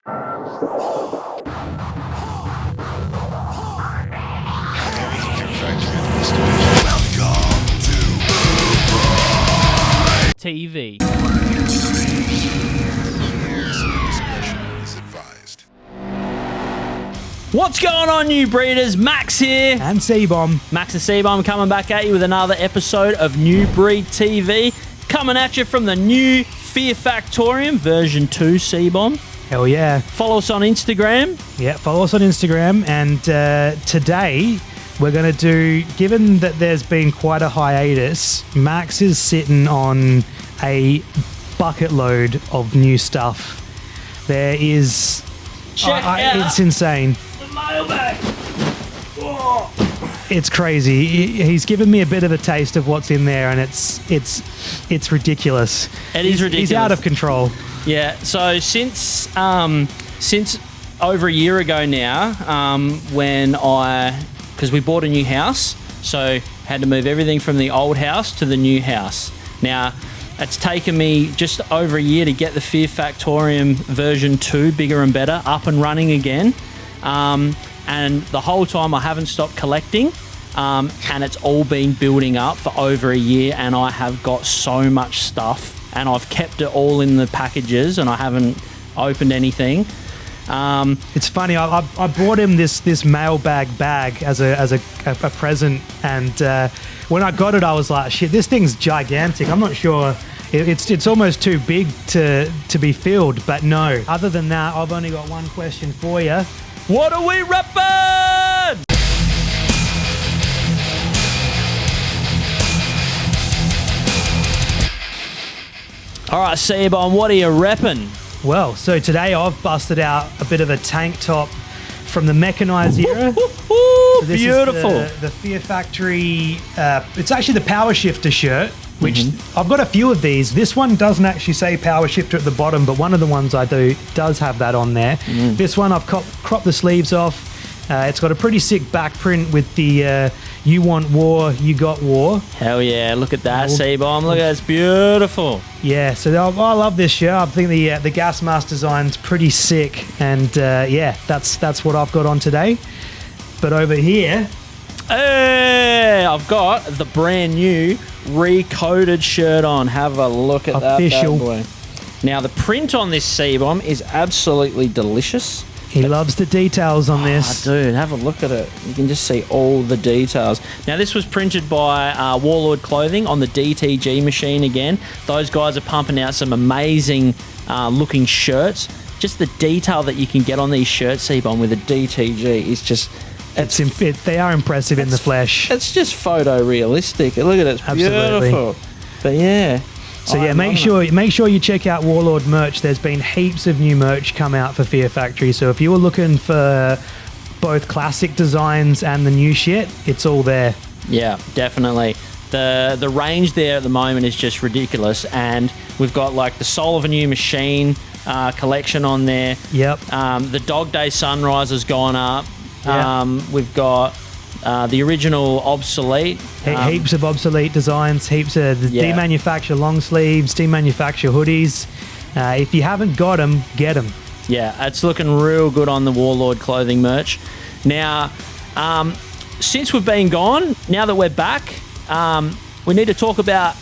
TV. What's going on, new breeders? Max here. And C-Bomb. Max and C-Bomb coming back at you with another episode of New Breed TV. Coming at you from the new Fear Factorium version 2, C-Bomb. Hell yeah. Follow us on Instagram. Yeah, follow us on Instagram. And today we're going to do, given that there's been quite a hiatus, Max is sitting on a bucket load of new stuff. There is... Check out. It's insane. The mailbag. Whoa. It's crazy. He's given me a bit of a taste of what's in there, and it's ridiculous. It is ridiculous. He's out of control. Yeah. So since over a year ago now, because we bought a new house, so had to move everything from the old house to the new house. Now, it's taken me just over a year to get the Fear Factorium version 2, bigger and better, up and running again. And the whole time I haven't stopped collecting, and it's all been building up for over a year, and I have got so much stuff, and I've kept it all in the packages, and I haven't opened anything. It's funny. I bought him this mailbag bag as a present, and when I got it, I was like, "Shit, this thing's gigantic." I'm not sure. It's almost too big to be filled, but no. Other than that, I've only got one question for you. What are we reppin'? All right, C-Bomb, what are you reppin'? Well, so today I've busted out a bit of a tank top from the mechanized era. So this beautiful. Is the Fear Factory. It's actually the Power Shifter shirt, which I've got a few of these. This one doesn't actually say Power Shifter at the bottom, but one of the ones I do does have that on there. This one I've cropped the sleeves off. It's got a pretty sick back print with the "You want war, you got war." Hell yeah, look at that, C-Bomb. Look at that, it's beautiful. Yeah, so I love this shirt. I think the gas mask design's pretty sick, and yeah, that's what I've got on today. But over here, hey, I've got the brand new Recoded shirt on. Have a look at official. That bad boy. Now, the print on this C-Bomb is absolutely delicious. He loves the details on this. Dude, have a look at it. You can just see all the details. Now, this was printed by Warlord Clothing on the DTG machine again. Those guys are pumping out some amazing looking shirts. Just the detail that you can get on these shirts, C-Bomb, with a DTG is just... they are impressive in the flesh. It's just photorealistic. Look at it. It's absolutely beautiful. But yeah... So yeah, make sure you check out Warlord merch. There's been heaps of new merch come out for Fear Factory. So if you were looking for both classic designs and the new shit, it's all there. Yeah, definitely. The range there at the moment is just ridiculous, and we've got like the Soul of a New Machine collection on there. Yep. The Dog Day Sunrise has gone up. Yep. We've got the original Obsolete. Heaps of obsolete designs, heaps of demanufacture long sleeves, demanufacture hoodies. If you haven't got them, get them. Yeah, it's looking real good on the Warlord Clothing merch. Now, since we've been gone, now that we're back, we need to talk about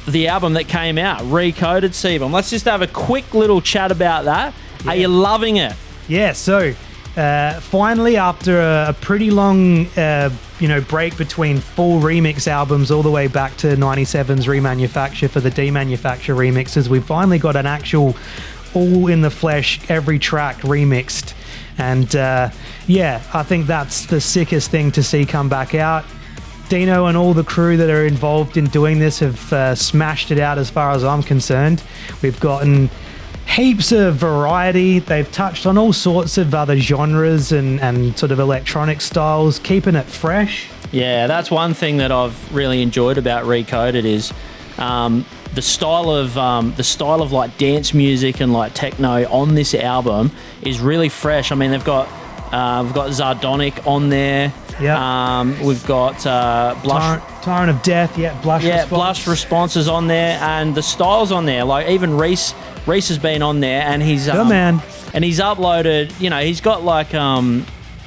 the album that came out, Recoded, C-Bomb. Let's just have a quick little chat about that. Yeah. Are you loving it? Yeah, so... finally, after a pretty long break between full remix albums all the way back to 97's remanufacture for the demanufacture remixes, we finally got an actual all in the flesh, every track remixed. And yeah, I think that's the sickest thing to see come back out. Dino and all the crew that are involved in doing this have smashed it out as far as I'm concerned. We've gotten heaps of variety. They've touched on all sorts of other genres and sort of electronic styles, keeping it fresh. Yeah, that's one thing that I've really enjoyed about Recoded is the style of like dance music and like techno on this album is really fresh. I mean, we've got Zardonic on there. Yeah. We've got Blush. Tyrant of Death. Yeah. Blush. Yeah. Response. Blush Responses on there, and the styles on there. Like even Reese has been on there, and he's man. And he's uploaded, he's got like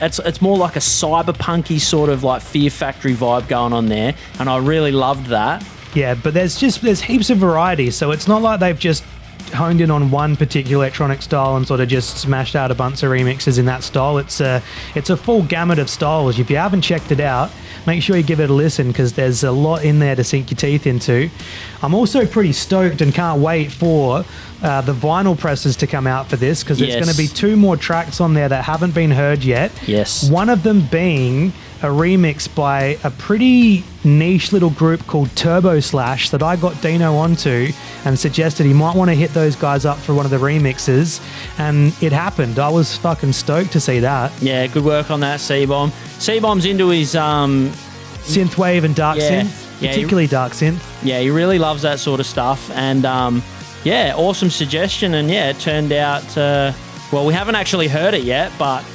it's more like a cyberpunky sort of like Fear Factory vibe going on there, and I really loved that. Yeah, but there's heaps of variety, so it's not like they've just honed in on one particular electronic style and sort of just smashed out a bunch of remixes in that style. It's a full gamut of styles. If you haven't checked it out, make sure you give it a listen, because there's a lot in there to sink your teeth into. I'm also pretty stoked and can't wait for the vinyl presses to come out for this, because there's going to be 2 more tracks on there that haven't been heard yet. Yes. One of them being a remix by a pretty niche little group called Turbo Slash that I got Dino onto and suggested he might want to hit those guys up for one of the remixes, and it happened. I was fucking stoked to see that. Yeah, good work on that, C-Bomb. C-Bomb's into his synthwave and dark synth, particularly dark synth. Yeah, he really loves that sort of stuff, and awesome suggestion. And it turned out we haven't actually heard it yet, but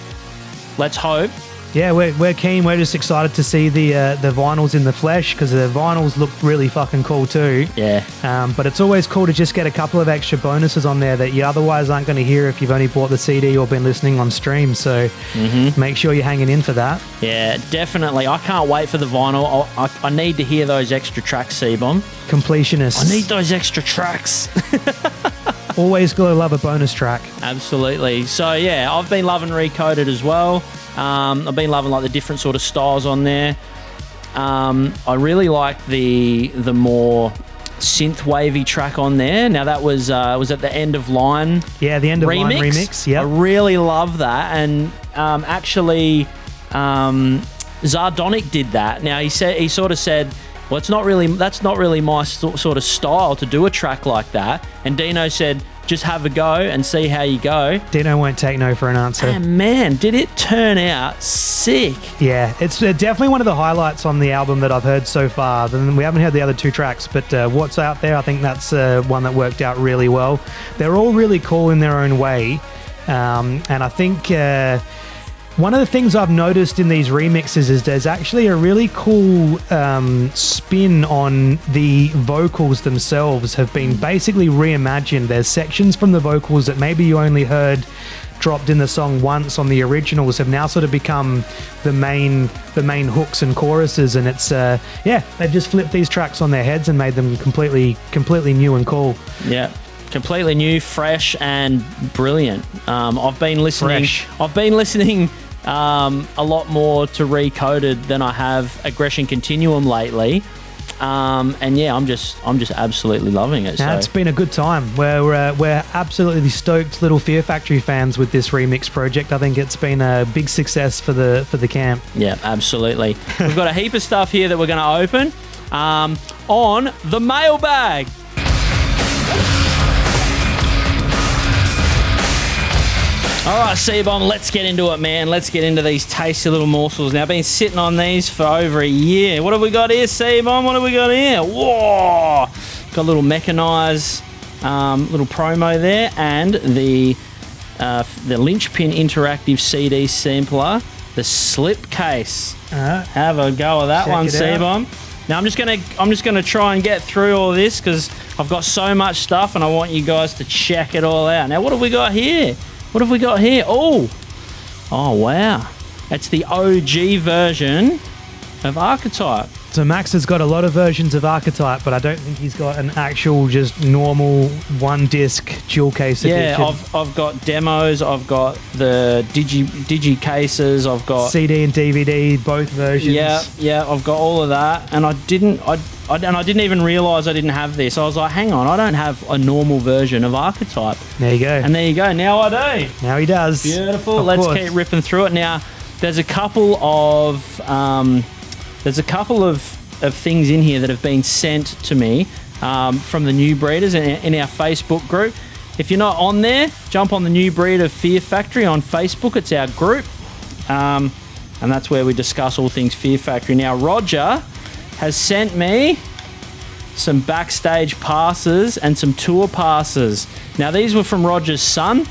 let's hope. Yeah, we're keen. We're just excited to see the vinyls in the flesh, because the vinyls look really fucking cool too. Yeah. But it's always cool to just get a couple of extra bonuses on there that you otherwise aren't going to hear if you've only bought the CD or been listening on stream. So make sure you're hanging in for that. Yeah, definitely. I can't wait for the vinyl. I need to hear those extra tracks, C-Bomb. Completionists. I need those extra tracks. Always gotta love a bonus track. Absolutely. So yeah, I've been loving Recoded as well. I've been loving like the different sort of styles on there. I really like the more synth wavy track on there. Now that was at the End of Line. Yeah, the End of Line remix. Yeah, I really love that. And actually, Zardonic did that. Now he sort of said, well, that's not really my sort of style to do a track like that. And Dino said, just have a go and see how you go. Dino won't take no for an answer. And man, did it turn out sick. Yeah, it's definitely one of the highlights on the album that I've heard so far. And we haven't heard the other 2 tracks, but What's Out There, I think that's one that worked out really well. They're all really cool in their own way. And I think one of the things I've noticed in these remixes is there's actually a really cool spin on the vocals themselves have been basically reimagined. There's sections from the vocals that maybe you only heard dropped in the song once on the originals have now sort of become the main hooks and choruses, and it's they've just flipped these tracks on their heads and made them completely new and cool. Yeah. Completely new, fresh, and brilliant. I've been listening a lot more to Recoded than I have Aggression Continuum lately. And yeah, I'm just absolutely loving it. Now, it's been a good time. We're absolutely stoked little Fear Factory fans with this remix project. I think it's been a big success for the camp. Yeah, absolutely. We've got a heap of stuff here that we're going to open on the mailbag. All right, C-Bomb, let's get into it, man. Let's get into these tasty little morsels. Now, I've been sitting on these for over a year. What have we got here, C-Bomb? What have we got here? Whoa! Got a little mechanised little promo there, and the Linchpin Interactive CD sampler, the slipcase. Have a go of that one, C-Bomb. Now, I'm just gonna try and get through all this because I've got so much stuff, and I want you guys to check it all out. Now, what have we got here? What have we got here? Oh, wow. That's the OG version of Archetype. So Max has got a lot of versions of Archetype, but I don't think he's got an actual just normal one-disc dual case edition. Yeah, I've got demos, I've got the digi cases, I've got CD and DVD, both versions. Yeah, I've got all of that, and I didn't even realise I didn't have this. I was like, hang on, I don't have a normal version of Archetype. There you go. And there you go. Now I do. Now he does. Beautiful. Let's keep ripping through it. Now, there's a couple of things in here that have been sent to me from the New Breeders in our Facebook group. If you're not on there, jump on the New Breeder Fear Factory on Facebook. It's our group. And that's where we discuss all things Fear Factory. Now, Roger has sent me some backstage passes and some tour passes. Now, these were from Roger's son.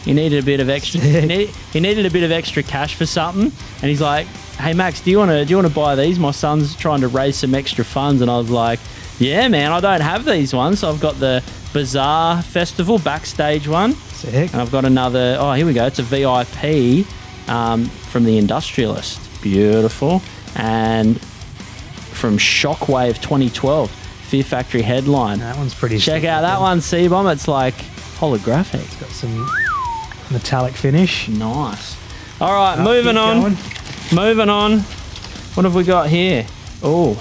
He needed a bit of extra. He needed a bit of extra cash for something, and he's like, "Hey Max, do you want to buy these? My son's trying to raise some extra funds." And I was like, "Yeah, man, I don't have these ones. So I've got the Bazaar Festival backstage one. Sick. And I've got another, oh, here we go. It's a VIP from the Industrialist. Beautiful. And from Shockwave 2012, Fear Factory headline. That one's pretty Check sick, out that one, C-Bomb. It's like holographic. It's got some metallic finish. Nice. All right, Oh, moving keep on. going. Moving on. What have we got here? Oh.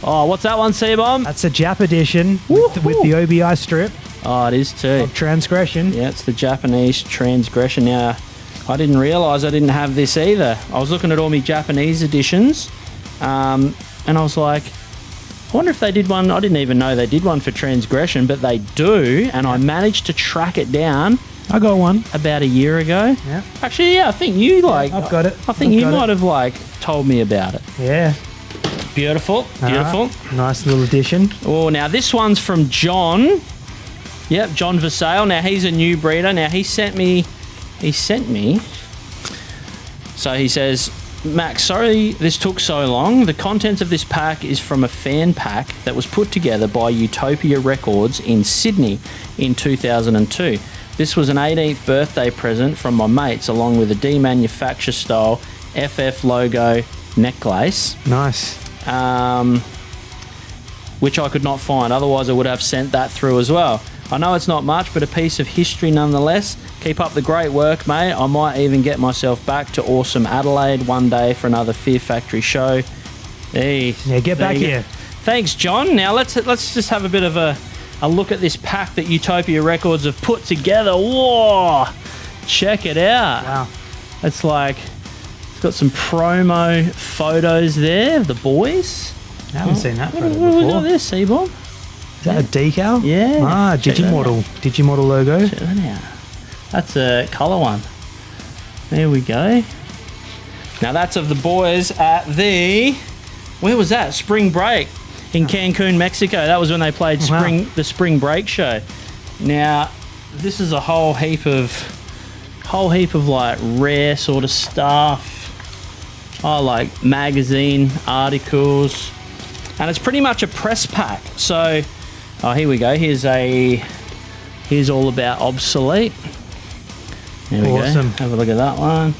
Oh, what's that one, C-Bomb? That's a Jap edition with the OBI strip Oh, it is too. of Transgression. Yeah, it's the Japanese Transgression. Now, I didn't realise I didn't have this either. I was looking at all my Japanese editions, and I was like, I wonder if they did one. I didn't even know they did one for Transgression, but they do, and I managed to track it down I got one. about a year ago. Yeah. Actually, yeah, I think you I've got it. I think you might have told me about it. Yeah. Beautiful, beautiful. Nice little addition. Oh, now this one's from John. Yep, John Vasale. Now he's a new breeder. Now he sent me. So he says, Max, sorry this took so long. The contents of this pack is from a fan pack that was put together by Utopia Records in Sydney in 2002. This was an 18th birthday present from my mates, along with a demanufacture style FF logo necklace. Nice. Which I could not find. Otherwise, I would have sent that through as well. I know it's not much, but a piece of history nonetheless. Keep up the great work, mate. I might even get myself back to awesome Adelaide one day for another Fear Factory show. Hey, Yeah, get back here. Thanks, John. Now let's just have a bit of a look at this pack that Utopia Records have put together. Whoa! Check it out. Wow. It's like it's got some promo photos there of the boys. I haven't seen that photo What have we got before. there, C-Bomb? Is that a decal? Yeah. Ah, Check that Digimodel. Digimodel logo. Check that out. That's a colour one. There we go. Now that's of the boys at the... Where was that? Spring Break in Cancun, Mexico. That was when they played the Spring Break show. Now, this is a whole heap of like rare sort of stuff. Oh, like magazine articles. And it's pretty much a press pack. So, oh, here we go. Here's all about obsolete. There we Awesome. go. Have a look at that one.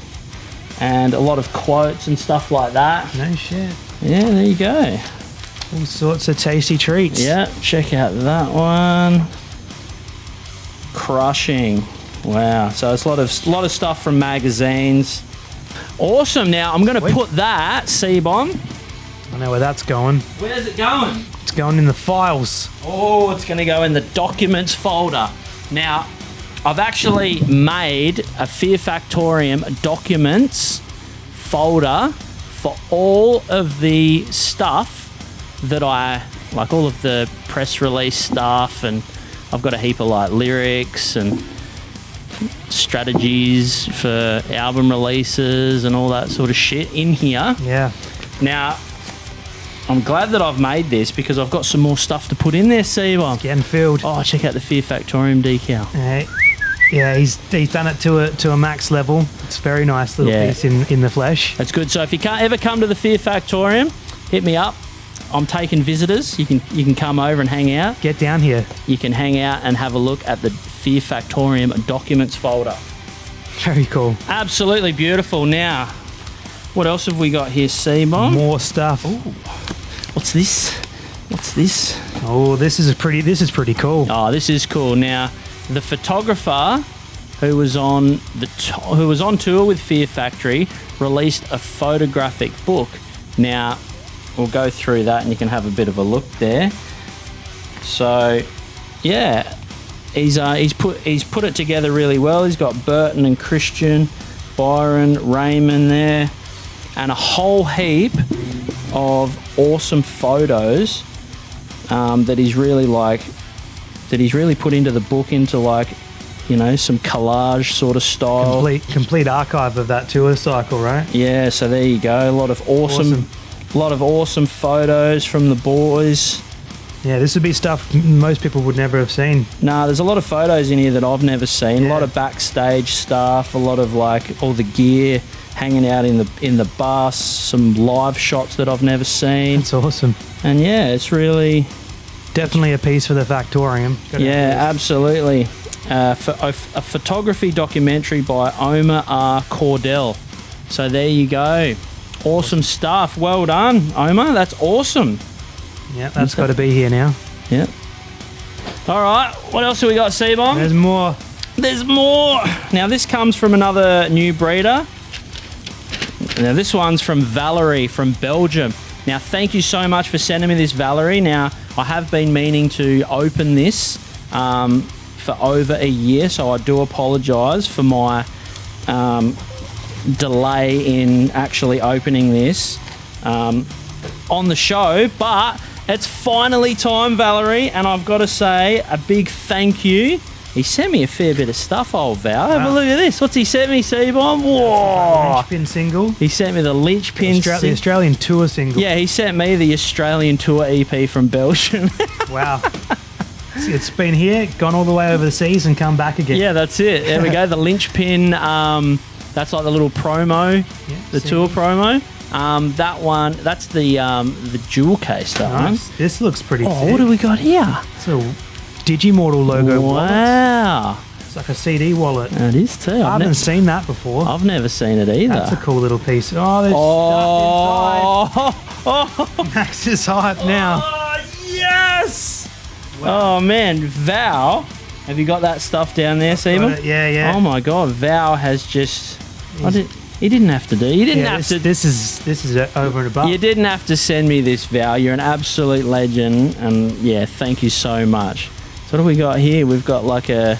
And a lot of quotes and stuff like that. No shit. Yeah, there you go. All sorts of tasty treats. Yeah, check out that one. Crushing. Wow. So it's a lot of stuff from magazines. Awesome. Now I'm going to put that C-Bomb. I know where that's going. Where's it going? It's going in the files. Oh, it's going to go in the documents folder. Now, I've actually made a Fear Factorium documents folder for all of the stuff that like all of the press release stuff, and I've got a heap of like lyrics and strategies for album releases and all that sort of shit in here. Yeah. Now, I'm glad that I've made this because I've got some more stuff to put in there, C-Bomb. Getting filled. Oh, check out the Fear Factorium decal. Yeah, he's done it to a max level. It's a very nice little piece in the flesh. That's good. So if you can't ever come to the Fear Factorium, hit me up. I'm taking visitors. You can come over and hang out. Get down here. You can hang out and have a look at the Fear Factorium documents folder. Very cool. Absolutely beautiful. Now, what else have we got here, C-Bomb? More stuff. Ooh. What's this? Oh, this is pretty cool. Oh, this is cool. Now, the photographer who was on tour with Fear Factory released a photographic book. Now, we'll go through that and you can have a bit of a look there. So, yeah, he's put it together really well. He's got Burton and Christian, Byron, Raymond there, and a whole heap of awesome photos that he's really put into the book, into like, you know, some collage sort of style. Complete archive of that tour cycle, right? Yeah, so there you go. A lot of awesome photos from the boys. Yeah, this would be stuff most people would never have seen. Nah, there's a lot of photos in here that I've never seen. Yeah. A lot of backstage stuff, a lot of like all the gear hanging out in the bus, some live shots that I've never seen. That's awesome. And yeah, it's really Definitely a piece for the Factorium. Yeah, absolutely. For a photography documentary by Omar R. Cordell. So there you go. Awesome stuff. Well done, Omar. That's awesome. Yeah, that's got to be here now. Yep. All right. What else have we got, C-Bomb? There's more. There's more. Now, this comes from another new breeder. Now, this one's from Valerie from Belgium. Now, thank you so much for sending me this, Valerie. Now, I have been meaning to open this for over a year, so I do apologise for my delay in actually opening this on the show, but it's finally time, Valerie, and I've got to say a big thank you. He sent me a fair bit of stuff, old Val. Have a look at this. What's he sent me, C-Bomb? Whoa! Linchpin single. He sent me the Linchpin the Australian Tour single. Yeah, he sent me the Australian Tour EP from Belgium. Wow. It's been here, gone all the way over the seas and come back again. Yeah, that's it. There we go. The Linchpin, that's like the little promo, the tour promo. That one, that's the jewel case, that one. This looks pretty sick. What do we got here? It's a Digimortal logo wallet. Wow. It's like a CD wallet. It is too. I haven't seen that before. I've never seen it either. That's a cool little piece. Oh, there's stuff inside. Max is hype now. Oh, yes! Wow. Oh, man. Val, have you got that stuff down there, Simon? Yeah. Oh, my God. Val has just... He didn't have to do. You didn't have to. This is over and above. You didn't have to send me this, Val. You're an absolute legend, and yeah, thank you so much. So what do we got here? We've got like a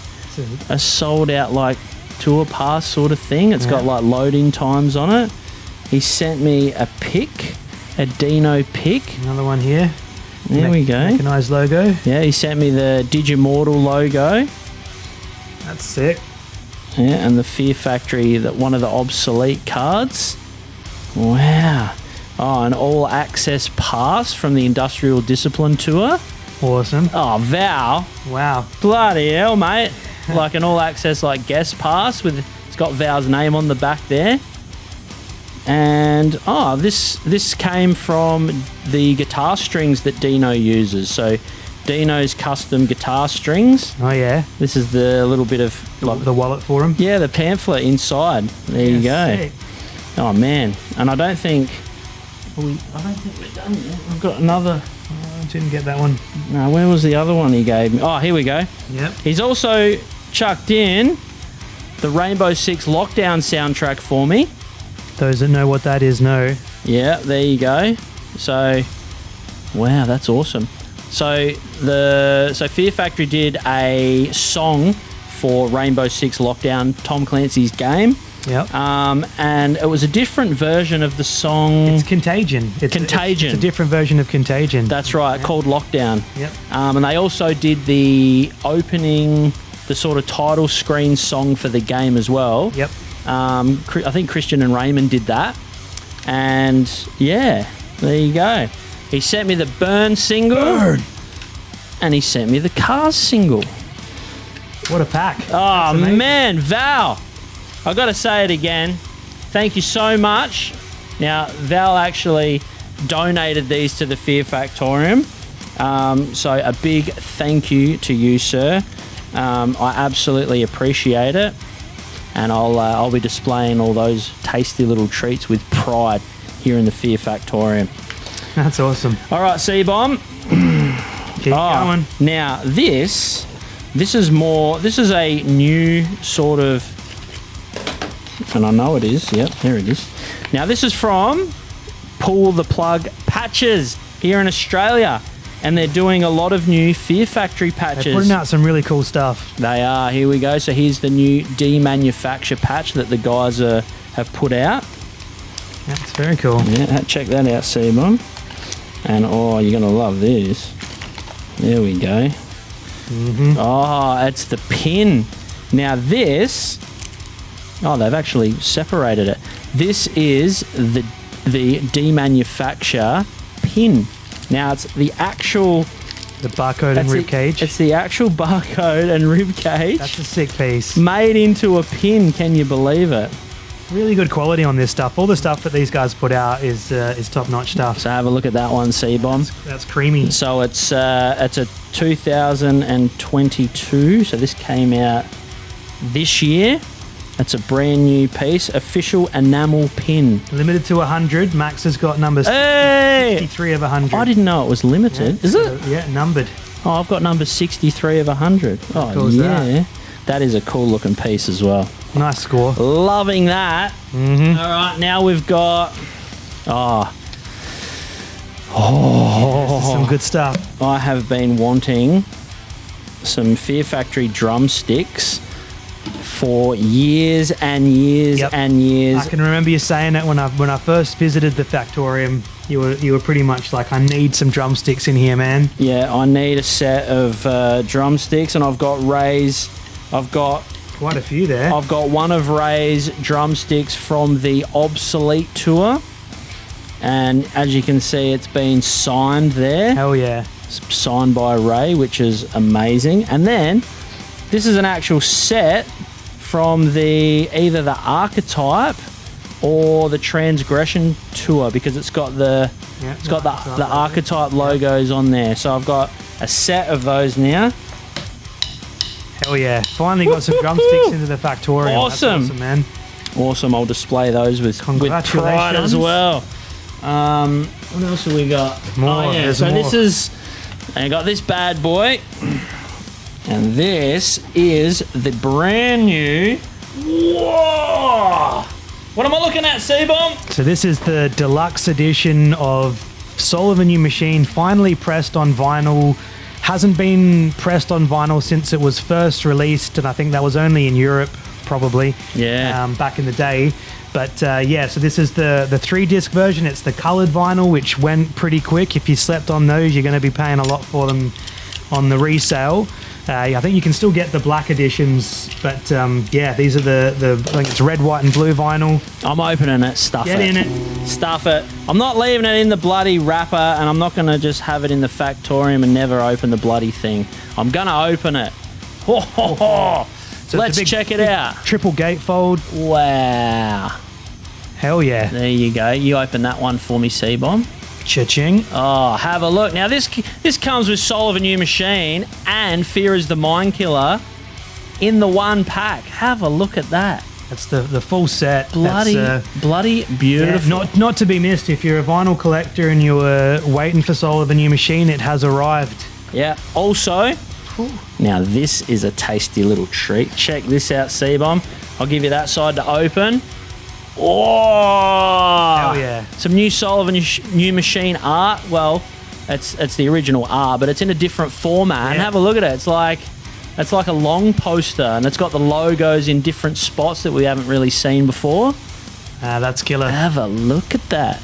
sold out like tour pass sort of thing. It's got like loading times on it. He sent me a pic, a Dino pic. Another one here. There we go. Mechanized logo. Yeah, he sent me the Digimortal logo. That's sick. Yeah, and the Fear Factory, one of the obsolete cards. Wow. Oh, an all-access pass from the Industrial Discipline Tour. Awesome. Oh, Val. Wow. Bloody hell, mate. Like an all-access guest pass it's got Val's name on the back there. And, this came from the guitar strings that Dino uses. So, Dino's custom guitar strings. Oh, yeah. This is the little bit of... the wallet for him? Yeah, the pamphlet inside. There you go. Sick. Oh, man. And I don't think we're done yet. I've got another... I didn't get that one. No, where was the other one he gave me? Oh, here we go. Yep. He's also chucked in the Rainbow Six Lockdown soundtrack for me. Those that know what that is know. Yeah, there you go. So, wow, that's awesome. So Fear Factory did a song for Rainbow Six Lockdown, Tom Clancy's game. Yep. And it was a different version of the song. It's Contagion. It's a different version of Contagion. That's right, called Lockdown. Yep. And they also did the opening, the sort of title screen song for the game as well. Yep. I think Christian and Raymond did that. And yeah, there you go. He sent me the Burn single. And he sent me the Cars single. What a pack. Oh, man, Val. I've got to say it again. Thank you so much. Now, Val actually donated these to the Fear Factorium. So a big thank you to you, sir. I absolutely appreciate it. And I'll be displaying all those tasty little treats with pride here in the Fear Factorium. That's awesome. All right, C-Bomb. Keep going. Now, this is a new sort of... And I know it is. Yep, there it is. Now, this is from Pull the Plug Patches here in Australia. And they're doing a lot of new Fear Factory patches. They're putting out some really cool stuff. They are. Here we go. So here's the new demanufacture patch that the guys have put out. That's very cool. Yeah, check that out, C-Bomb. And, oh, you're going to love this. There we go. Mm-hmm. Oh, it's the pin. Now this... Oh, they've actually separated it. This is the demanufacture pin. Now it's the actual... The barcode and rib cage. It's the actual barcode and rib cage. That's a sick piece. Made into a pin. Can you believe it? Really good quality on this stuff. All the stuff that these guys put out is top-notch stuff. So have a look at that one, C-Bomb. That's creamy. So it's a 2022. So this came out this year. It's a brand new piece. Official enamel pin. Limited to 100. Max has got numbers 63 of 100. I didn't know it was limited. Yeah, Is it? Yeah, numbered. Oh, I've got number 63 of 100. Oh, cool is yeah. That is a cool looking piece as well. Nice score. Loving that. Mm-hmm. All right, now we've got... Some good stuff. I have been wanting some Fear Factory drumsticks for years and years and years. I can remember you saying it when I first visited the Factorium. You were pretty much like, I need some drumsticks in here, man. Yeah, I need a set of drumsticks, and I've got Ray's. I've got quite a few there. I've got one of Ray's drumsticks from the Obsolete tour, and as you can see, it's been signed there. Hell yeah! It's signed by Ray, which is amazing. And then this is an actual set from either the Archetype or the Transgression tour, because it's got the Archetype logos on there. So I've got a set of those now. Hell yeah! Finally got some drumsticks into the Factorium. Awesome. That's awesome, man. Awesome. I'll display those with pride as well. What else have we got? More. So more. this is... I got this bad boy. And this is the brand new... Whoa! What am I looking at, C-Bomb? So this is the deluxe edition of Soul of a New Machine, finally pressed on vinyl. Hasn't been pressed on vinyl since it was first released, and I think that was only in Europe, probably. Yeah. Back in the day. But yeah, so this is the 3-disc version. It's the coloured vinyl, which went pretty quick. If you slept on those, you're going to be paying a lot for them on the resale. I think you can still get the black editions, but yeah, these are the I think it's red, white, and blue vinyl. I'm opening it. Stuff Get it. in it. Stuff it. I'm not leaving it in the bloody wrapper, and I'm not going to just have it in the Factorium and never open the bloody thing. I'm going to open it. Ho, ho, ho. So let's check it out. Triple gatefold. Wow. Hell yeah. There you go. You open that one for me, C-Bomb. Cha-ching. Oh, have a look. Now, this comes with Soul of a New Machine and Fear is the Mind Killer in the one pack. Have a look at that. That's the full set. Bloody beautiful. Yeah, not to be missed. If you're a vinyl collector and you were waiting for Soul of a New Machine, it has arrived. Yeah. Also, now this is a tasty little treat. Check this out, C-Bomb. I'll give you that side to open. Oh! Hell yeah. Some new Soul of a New Machine art. Well, it's the original art, but it's in a different format. Yeah. And have a look at it. It's like a long poster, and it's got the logos in different spots that we haven't really seen before. That's killer. Have a look at that.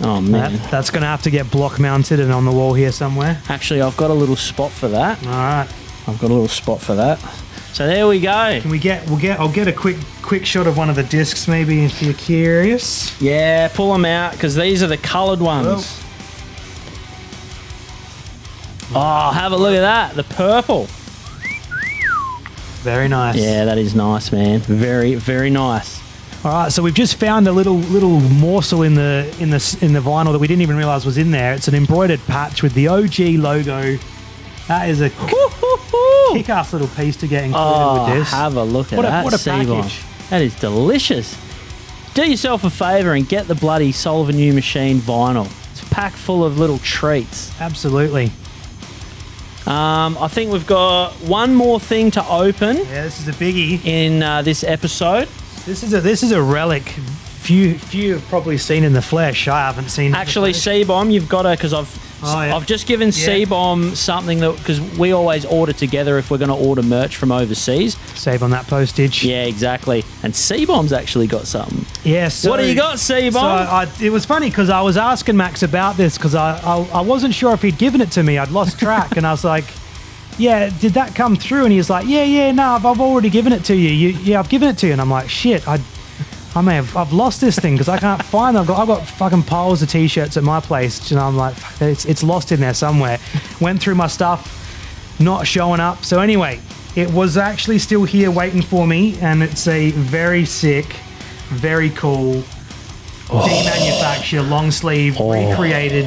Oh, man. That's going to have to get block mounted and on the wall here somewhere. Actually, I've got a little spot for that. All right. I've got a little spot for that. So there we go. Can I'll get a quick shot of one of the discs maybe if you're curious. Yeah, pull them out because these are the coloured ones. Oh, have a look at that. The purple. Very nice. Yeah, that is nice, man. Very, very nice. All right, so we've just found a little morsel in the vinyl that we didn't even realise was in there. It's an embroidered patch with the OG logo. That is a kick-ass little piece to get included with this. Have a look at that. What a package. That is delicious. Do yourself a favour and get the bloody Soul of a New Machine vinyl. It's packed full of little treats. Absolutely. I think we've got one more thing to open. Yeah, this is a biggie in this episode. This is a relic. Few have probably seen in the flesh. I haven't seen. Actually, C-Bomb, you've got to, because I've just given C-Bomb something that, because we always order together if we're going to order merch from overseas. Save on that postage. Yeah, exactly. And C-Bomb's actually got something. Yeah. So, what do you got, C-Bomb? So it was funny because I was asking Max about this because I wasn't sure if he'd given it to me. I'd lost track, and I was like, "Yeah, did that come through?" And he was like, "Yeah, no, I've already given it to you. Yeah, I've given it to you." And I'm like, "Shit, I've lost this thing because I can't find it. I've got fucking piles of t-shirts at my place." And I'm like, fuck, it's lost in there somewhere. Went through my stuff, not showing up. So anyway, it was actually still here waiting for me, and it's a very sick very cool. Demanufacture, long sleeve, recreated,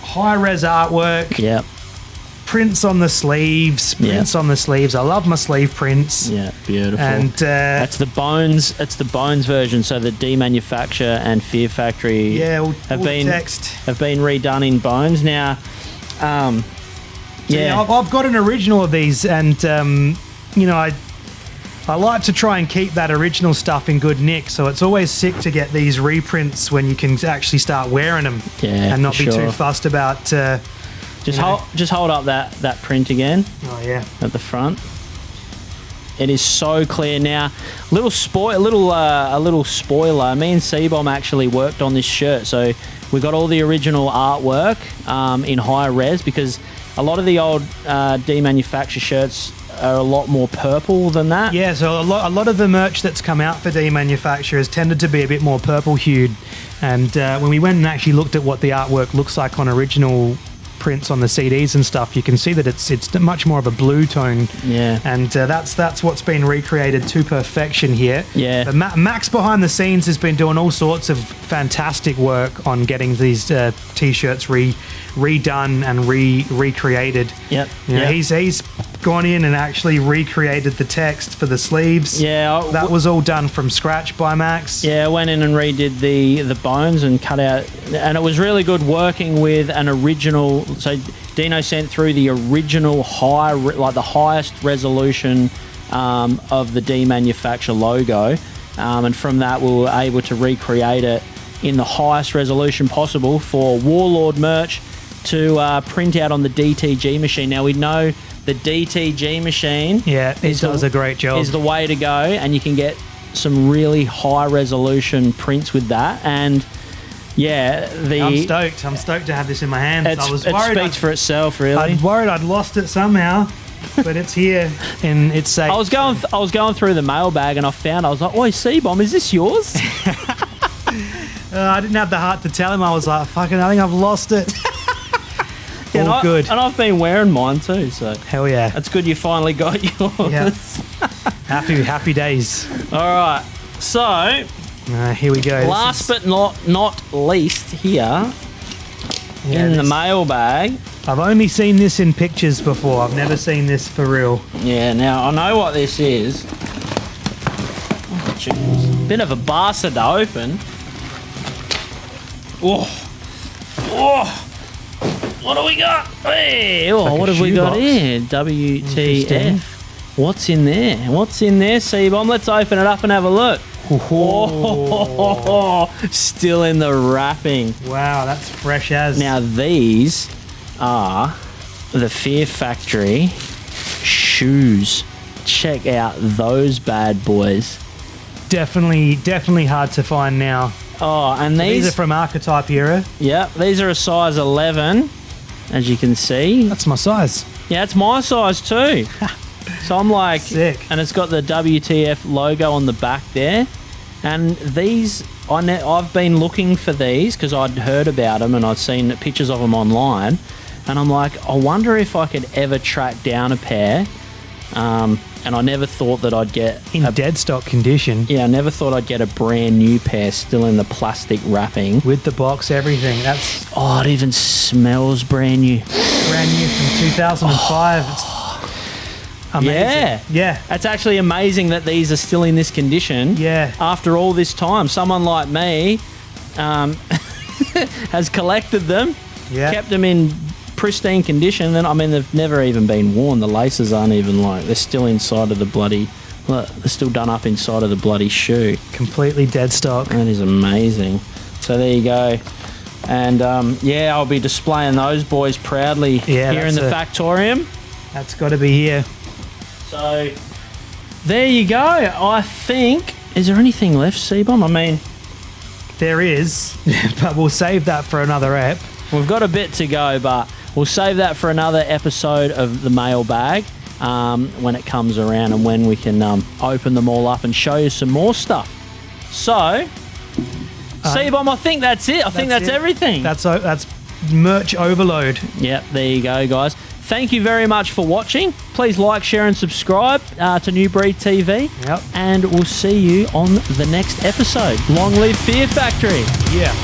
high-res artwork. Yep. Prints on the sleeves. I love my sleeve prints. Yeah, beautiful. And that's the bones. It's the bones version. So the Demanufacture and Fear Factory have been redone in bones now. I've got an original of these, and I like to try and keep that original stuff in good nick. So it's always sick to get these reprints when you can actually start wearing them, and not be too fussed about. Just hold up that print again. Oh yeah, at the front. It is so clear now. A little spoiler. Me and C-Bomb actually worked on this shirt, so we got all the original artwork in high res, because a lot of the old Demanufacture shirts are a lot more purple than that. Yeah, so a lot of the merch that's come out for Demanufacture has tended to be a bit more purple hued, and when we went and actually looked at what the artwork looks like on original prints on the CDs and stuff, you can see that it's much more of a blue tone. Yeah. And that's what's been recreated to perfection here. Yeah. But Max behind the scenes has been doing all sorts of fantastic work on getting these t-shirts redone and recreated. Yep. He's gone in and actually recreated the text for the sleeves. Yeah. That was all done from scratch by Max. Yeah, I went in and redid the bones and cut out, and it was really good working with an original. So Dino sent through the original the highest resolution of the Demanufacture logo, and from that we were able to recreate it in the highest resolution possible for Warlord merch to print out on the DTG machine. Now we know the DTG machine does a great job. Is the way to go, and you can get some really high resolution prints with that. And I'm stoked to have this in my hands. It speaks for itself, really. I was worried I'd lost it somehow, but it's here and it's safe. I was going through the mailbag and I was like, "Oi, C-Bomb, is this yours?" I didn't have the heart to tell him. I was like, "Fucking, I think I've lost it." All good. And I've been wearing mine too, so hell yeah, it's good you finally got yours. Yeah. happy days. All right, so here we go. Last but not least, here in the mailbag, I've only seen this in pictures before. I've never seen this for real. Yeah, now I know what this is. Oh, bit of a bastard to open. Oh. What do we got? Hey, what have we got here? WTF. What's in there? What's in there, C-Bomb? Let's open it up and have a look. Oh, still in the wrapping. Wow, that's fresh as. Now, these are the Fear Factory shoes. Check out those bad boys. Definitely hard to find now. Oh, and these are from Archetype era. Yep, these are a size 11, as you can see. That's my size. Yeah, it's my size too. So I'm like, sick. And it's got the WTF logo on the back there. And these, I've been looking for these because I'd heard about them and I'd seen pictures of them online. And I'm like, I wonder if I could ever track down a pair. And I never thought that I'd get... In dead stock condition. Yeah, I never thought I'd get a brand new pair still in the plastic wrapping. With the box, everything. Oh, it even smells brand new. Brand new from 2005. It's amazing. Yeah. It's actually amazing that these are still in this condition. Yeah. After all this time. Someone like me has collected them, kept them in pristine condition. Then, I mean, they've never even been worn. The laces aren't even they're still inside of the bloody... Look, they're still done up inside of the bloody shoe. Completely dead stock. That is amazing. So there you go. And I'll be displaying those boys proudly here in the factorium. That's got to be here. So there you go. I think... Is there anything left, C-Bomb? I mean... There is, but we'll save that for another ep. We've got a bit to go, but we'll save that for another episode of the mailbag when it comes around and when we can open them all up and show you some more stuff. So, C-Bomb, I think that's it. I think that's everything. That's merch overload. Yep, there you go, guys. thank you very much for watching. Please like, share, and subscribe to New Breed TV. Yep. And we'll see you on the next episode. Long live Fear Factory. Yeah.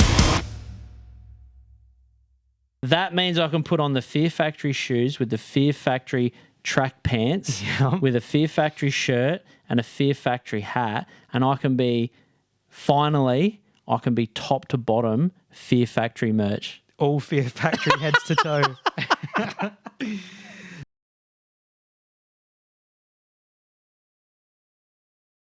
That means I can put on the Fear Factory shoes with the Fear Factory track pants, with a Fear Factory shirt and a Fear Factory hat, and I can be top to bottom Fear Factory merch. All Fear Factory heads to toe.